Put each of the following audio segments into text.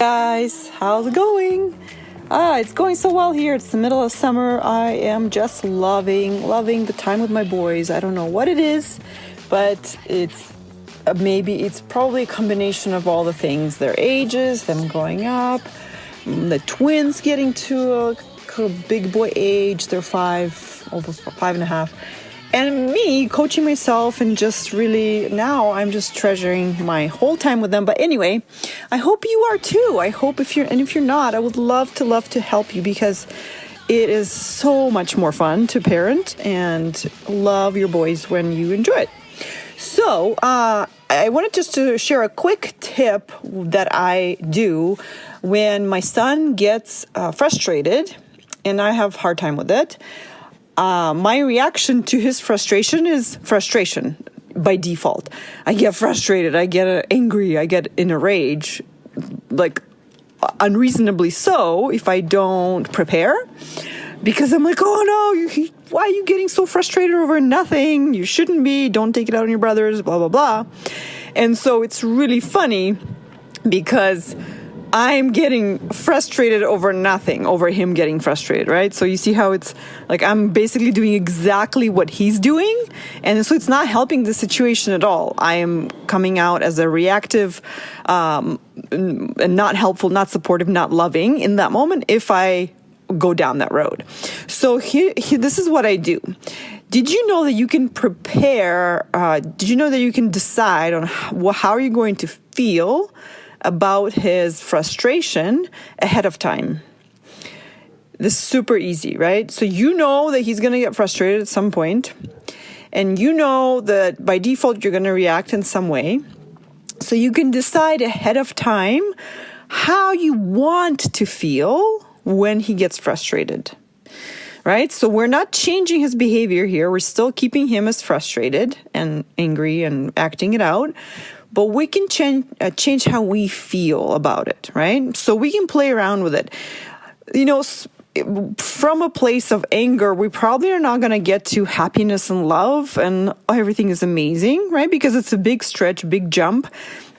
Guys, how's it going? It's going so well here. It's the middle of summer. I am just loving the time with my boys. I don't know what it is, but it's probably a combination of all the things. Their ages, them growing up, the twins getting to a big boy age. They're over 5.5. And me coaching myself and just really now I'm just treasuring my whole time with them. But anyway, I hope you are too. I hope if you're not, I would love to help you because it is so much more fun to parent and love your boys when you enjoy it. So I wanted just to share a quick tip that I do when my son gets frustrated and I have a hard time with it. My reaction to his frustration is frustration by default. I get frustrated, I get angry, I get in a rage, like unreasonably so if I don't prepare. Because I'm like, oh no, why are you getting so frustrated over nothing? You shouldn't be, don't take it out on your brothers, blah, blah, blah. And so it's really funny because I'm getting frustrated over nothing, over him getting frustrated, right? So you see how it's like I'm basically doing exactly what he's doing. And so it's not helping the situation at all. I am coming out as a reactive, and not helpful, not supportive, not loving in that moment if I go down that road. So this is what I do. Did you know that you can prepare, did you know that you can decide on how are you going to feel about his frustration ahead of time? This is super easy, right? So you know that he's going to get frustrated at some point, and you know that by default you're going to react in some way. So you can decide ahead of time how you want to feel when he gets frustrated, right? So we're not changing his behavior here. We're still keeping him as frustrated and angry and acting it out. But we can change how we feel about it, right? So we can play around with it. You know, from a place of anger, we probably are not going to get to happiness and love and everything is amazing, right? Because it's a big stretch, big jump.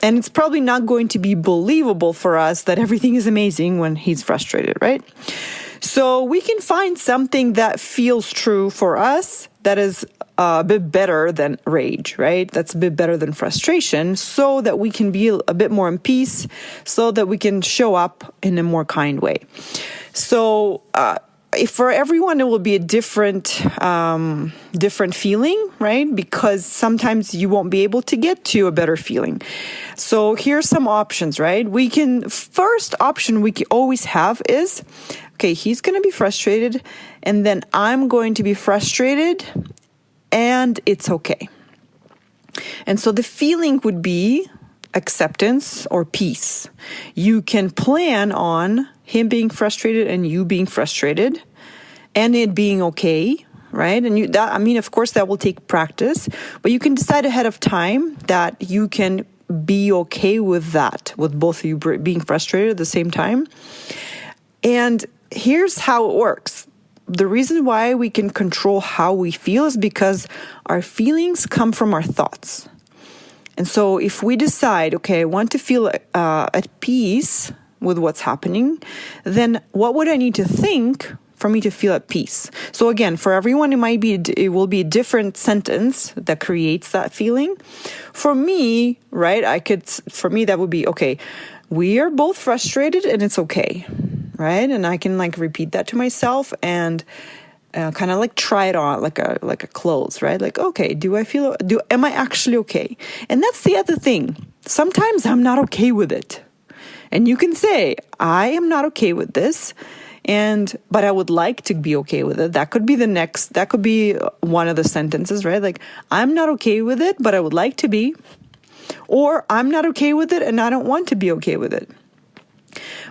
And it's probably not going to be believable for us that everything is amazing when he's frustrated, right? So we can find something that feels true for us that is a bit better than rage, right? That's a bit better than frustration so that we can be a bit more in peace, so that we can show up in a more kind way. So if for everyone, it will be a different feeling, right? Because sometimes you won't be able to get to a better feeling. So here's some options, right? First option we can always have is, okay, he's going to be frustrated and then I'm going to be frustrated and it's okay. And so the feeling would be acceptance or peace. You can plan on him being frustrated and you being frustrated and it being okay, right? And of course, that will take practice, but you can decide ahead of time that you can be okay with that, with both of you being frustrated at the same time. And here's how it works. The reason why we can control how we feel is because our feelings come from our thoughts. And so if we decide, okay, I want to feel at peace with what's happening, then what would I need to think for me to feel at peace? So again, for everyone, it will be a different sentence that creates that feeling. For me, right, for me, that would be, okay, we are both frustrated and it's okay, right? And I can repeat that to myself and kind of try it on like a clothes, right? Like, okay, am I actually okay? And that's the other thing. Sometimes I'm not okay with it. And you can say, I am not okay with this, but I would like to be okay with it. That could be one of the sentences, right? Like, I'm not okay with it, but I would like to be. Or I'm not okay with it and I don't want to be okay with it.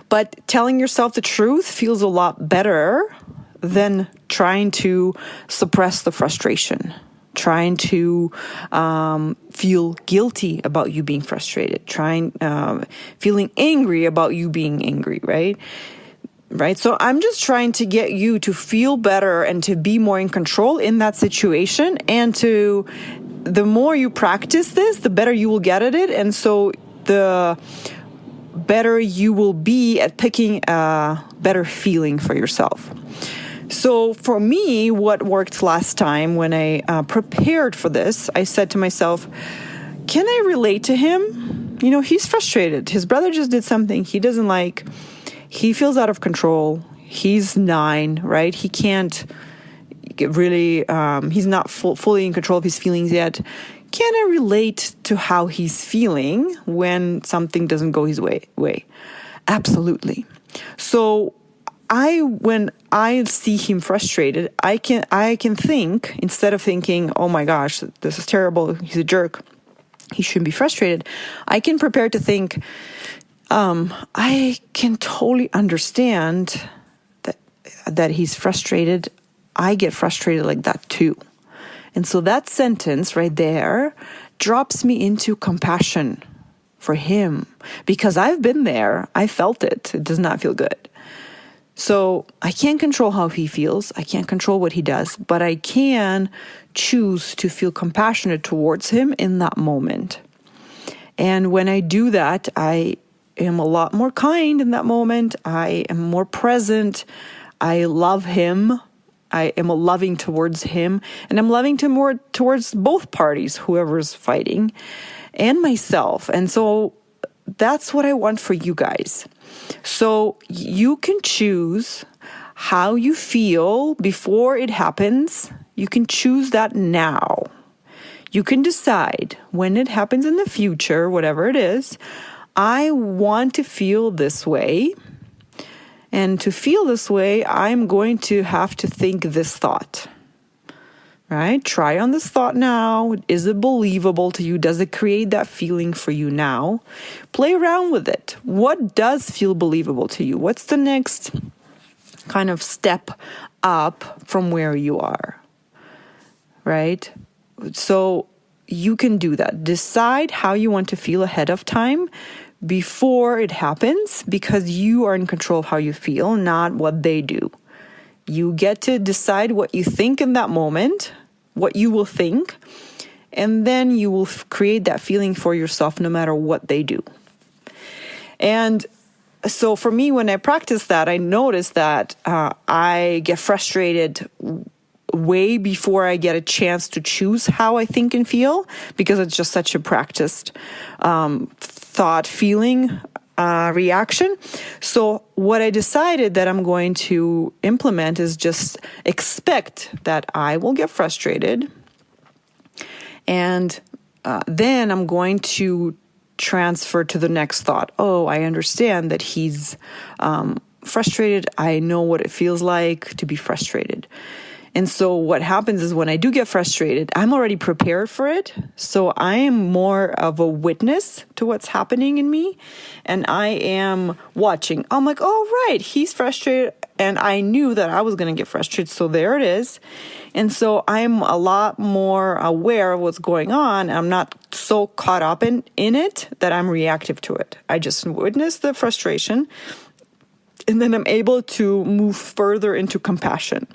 But telling yourself the truth feels a lot better than trying to suppress the frustration, trying to feel guilty about you being frustrated, feeling angry about you being angry, right? Right. So I'm just trying to get you to feel better and to be more in control in that situation. And the more you practice this, the better you will get at it. And so better you will be at picking a better feeling for yourself. So for me, what worked last time when I prepared for this, I said to myself, can I relate to him? You know, he's frustrated. His brother just did something he doesn't like. He feels out of control. He's 9, right? He can't really, he's not fully in control of his feelings yet. Can I relate to how he's feeling when something doesn't go his way? Absolutely. So when I see him frustrated, I can think, instead of thinking, oh my gosh, this is terrible, he's a jerk, he shouldn't be frustrated, I can prepare to think, I can totally understand that he's frustrated. I get frustrated like that too. And so that sentence right there drops me into compassion for him, because I've been there. I felt it. It does not feel good. So I can't control how he feels. I can't control what he does, but I can choose to feel compassionate towards him in that moment. And when I do that, I am a lot more kind in that moment. I am more present. I love him. I am loving towards him, and I'm loving towards both parties, whoever's fighting, and myself. And so that's what I want for you guys. So you can choose how you feel before it happens. You can choose that now. You can decide when it happens in the future, whatever it is, I want to feel this way. And to feel this way, I'm going to have to think this thought, right? Try on this thought now. Is it believable to you? Does it create that feeling for you now? Play around with it. What does feel believable to you? What's the next kind of step up from where you are, right? So you can do that. Decide how you want to feel ahead of time, before it happens, because you are in control of how you feel, not what they do. You get to decide what you think in that moment, what you will think, and then you will create that feeling for yourself no matter what they do. And so for me, when I practice that, I notice that I get frustrated way before I get a chance to choose how I think and feel, because it's just such a practiced thought, feeling, reaction. So what I decided that I'm going to implement is just expect that I will get frustrated. And then I'm going to transfer to the next thought. Oh, I understand that he's frustrated. I know what it feels like to be frustrated. And so what happens is when I do get frustrated, I'm already prepared for it. So I am more of a witness to what's happening in me. And I am watching. I'm like, oh, right, he's frustrated. And I knew that I was going to get frustrated. So there it is. And so I'm a lot more aware of what's going on. I'm not so caught up in it that I'm reactive to it. I just witness the frustration. And then I'm able to move further into compassion.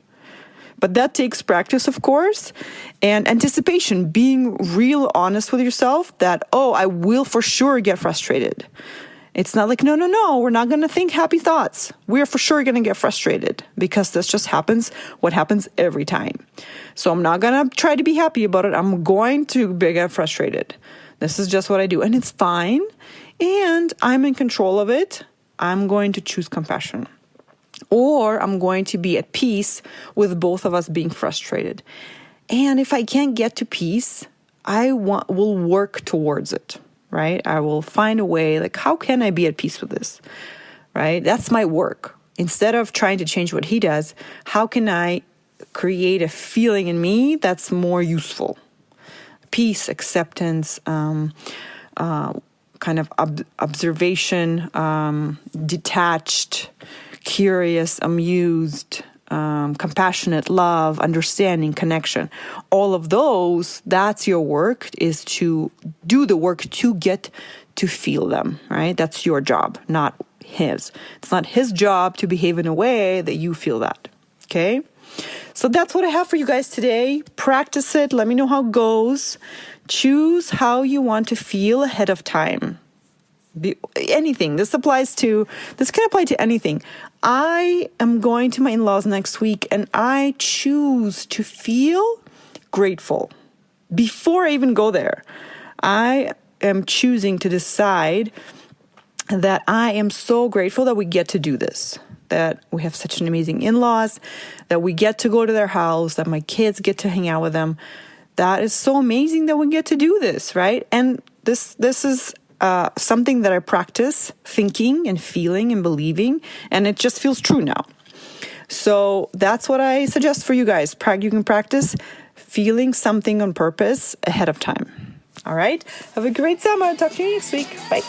But that takes practice, of course, and anticipation, being real honest with yourself that, oh, I will for sure get frustrated. It's not like, no, we're not going to think happy thoughts. We're for sure going to get frustrated, because this just happens, what happens every time. So I'm not going to try to be happy about it. I'm going to get frustrated. This is just what I do. And it's fine. And I'm in control of it. I'm going to choose compassion. Or I'm going to be at peace with both of us being frustrated. And if I can't get to peace, I will work towards it, right? I will find a way, like, how can I be at peace with this, right? That's my work. Instead of trying to change what he does, how can I create a feeling in me that's more useful? Peace, acceptance, kind of observation, detached, curious, amused, compassionate, love, understanding, connection. All of those, that's your work, is to do the work to get to feel them, right? That's your job, not his. It's not his job to behave in a way that you feel that, okay? So that's what I have for you guys today. Practice it. Let me know how it goes. Choose how you want to feel ahead of time. Anything. This can apply to anything. I am going to my in-laws next week, and I choose to feel grateful before I even go there. I am choosing to decide that I am so grateful that we get to do this, that we have such an amazing in-laws, that we get to go to their house, that my kids get to hang out with them. That is so amazing that we get to do this, right? And this is something that I practice thinking and feeling and believing, and it just feels true now. So that's what I suggest for you guys. You can practice feeling something on purpose ahead of time. All right? Have a great summer. Talk to you next week. Bye.